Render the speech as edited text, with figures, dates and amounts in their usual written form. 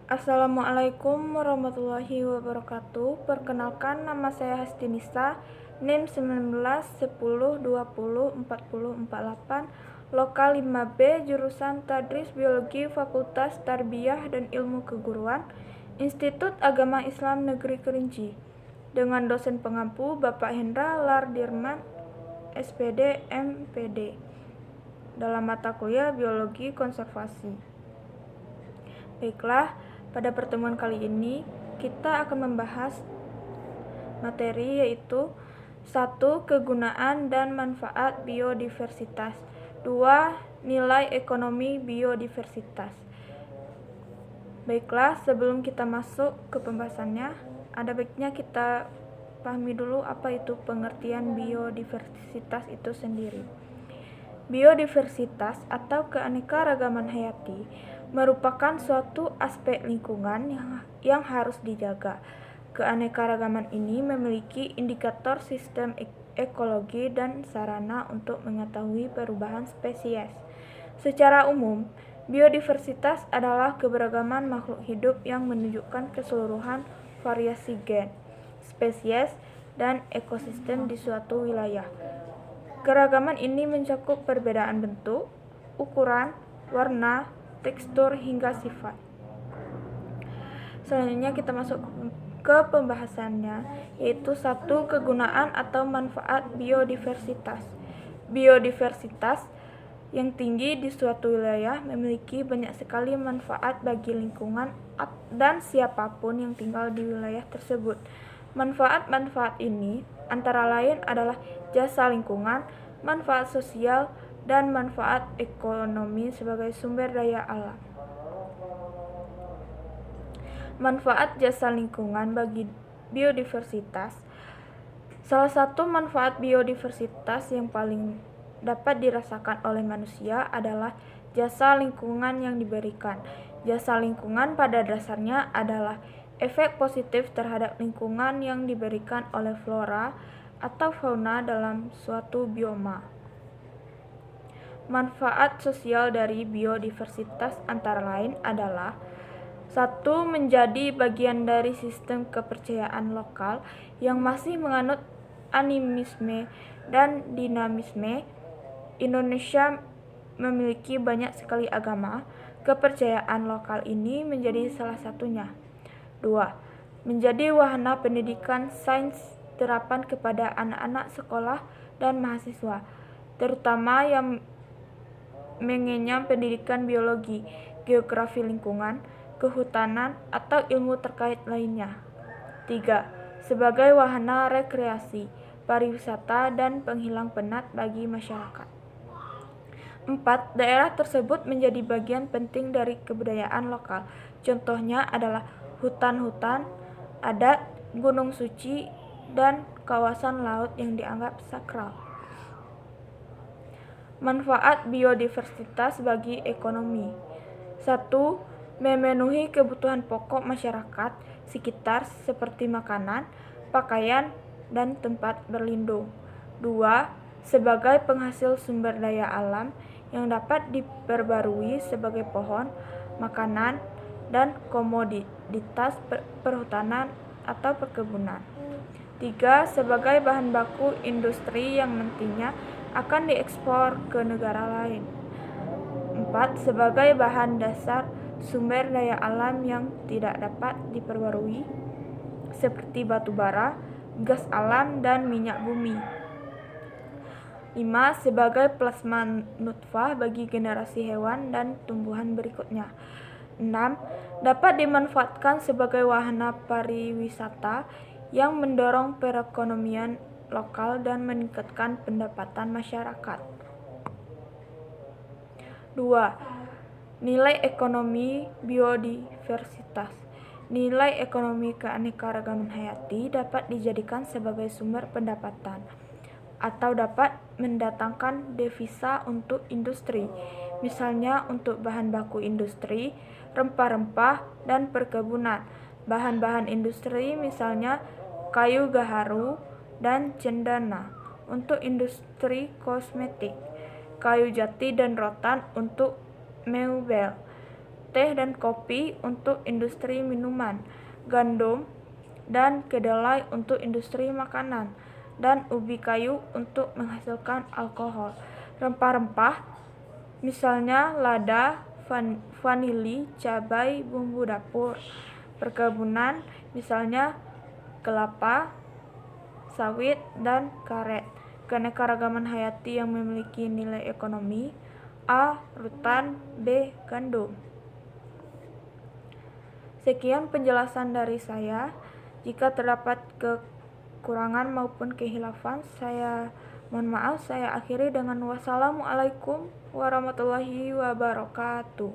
Assalamualaikum warahmatullahi wabarakatuh. Perkenalkan, nama saya Hastinisa, NIM 19 10 20 40 48, lokal 5B, jurusan Tadris Biologi, Fakultas Tarbiyah dan Ilmu Keguruan, Institut Agama Islam Negeri Kerinci, dengan dosen pengampu Bapak Hendra Lardirman, SPD, MPD, dalam mata kuliah Biologi Konservasi. Baiklah, pada pertemuan kali ini kita akan membahas materi yaitu 1. Kegunaan dan manfaat biodiversitas. 2. Nilai ekonomi biodiversitas. Baiklah, sebelum kita masuk ke pembahasannya, ada baiknya kita pahami dulu apa itu pengertian biodiversitas itu sendiri. Biodiversitas atau keanekaragaman hayati merupakan suatu aspek lingkungan yang harus dijaga. Keanekaragaman ini memiliki indikator sistem ekologi dan sarana untuk mengetahui perubahan spesies. Secara umum, biodiversitas adalah keberagaman makhluk hidup yang menunjukkan keseluruhan variasi gen, spesies, dan ekosistem di suatu wilayah. Keragaman ini mencakup perbedaan bentuk, ukuran, warna, tekstur, hingga sifat. Selanjutnya kita masuk ke pembahasannya, yaitu 1. Kegunaan atau manfaat biodiversitas. Biodiversitas yang tinggi di suatu wilayah memiliki banyak sekali manfaat bagi lingkungan dan siapapun yang tinggal di wilayah tersebut. Manfaat-manfaat ini antara lain adalah jasa lingkungan, manfaat sosial, dan manfaat ekonomi sebagai sumber daya alam. Manfaat jasa lingkungan bagi biodiversitas. Salah satu manfaat biodiversitas yang paling dapat dirasakan oleh manusia adalah jasa lingkungan yang diberikan. Jasa lingkungan pada dasarnya adalah efek positif terhadap lingkungan yang diberikan oleh flora atau fauna dalam suatu bioma. Manfaat sosial dari biodiversitas antara lain adalah 1. Menjadi bagian dari sistem kepercayaan lokal yang masih menganut animisme dan dinamisme. Indonesia memiliki banyak sekali agama. Kepercayaan lokal ini menjadi salah satunya. 2. Menjadi wahana pendidikan sains terapan kepada anak-anak sekolah dan mahasiswa, terutama yang mengenyam pendidikan biologi, geografi lingkungan, kehutanan, atau ilmu terkait lainnya. 3. Sebagai wahana rekreasi, pariwisata, dan penghilang penat bagi masyarakat. 4. Daerah tersebut menjadi bagian penting dari kebudayaan lokal. Contohnya adalah hutan-hutan adat, gunung suci, dan kawasan laut yang dianggap sakral. Manfaat biodiversitas bagi ekonomi. 1. Memenuhi kebutuhan pokok masyarakat sekitar seperti makanan, pakaian, dan tempat berlindung. 2. Sebagai penghasil sumber daya alam yang dapat diperbarui sebagai pohon, makanan, dan komoditas perhutanan atau perkebunan. 3. Sebagai bahan baku industri yang nantinya akan diekspor ke negara lain. 4. Sebagai bahan dasar sumber daya alam yang tidak dapat diperbarui seperti batu bara, gas alam, dan minyak bumi. 5. Sebagai plasma nutfah bagi generasi hewan dan tumbuhan berikutnya. 6. Dapat dimanfaatkan sebagai wahana pariwisata yang mendorong perekonomian lokal dan meningkatkan pendapatan masyarakat. 2. Nilai ekonomi biodiversitas. Nilai ekonomi keanekaragaman hayati dapat dijadikan sebagai sumber pendapatan atau dapat mendatangkan devisa untuk industri, misalnya untuk bahan baku industri, rempah-rempah, dan perkebunan. Bahan-bahan industri misalnya kayu gaharu dan cendana untuk industri kosmetik, kayu jati dan rotan untuk mebel, teh dan kopi untuk industri minuman, gandum dan kedelai untuk industri makanan, dan ubi kayu untuk menghasilkan alkohol. Rempah-rempah, misalnya lada, vanili, cabai, bumbu dapur. Perkebunan, misalnya kelapa, sawit, dan karet. Keanekaragaman hayati yang memiliki nilai ekonomi: A. Rutan, B. Gandum. Sekian penjelasan dari saya. Jika terdapat kekurangan maupun kehilafan, saya mohon maaf. Saya akhiri dengan wassalamualaikum warahmatullahi wabarakatuh.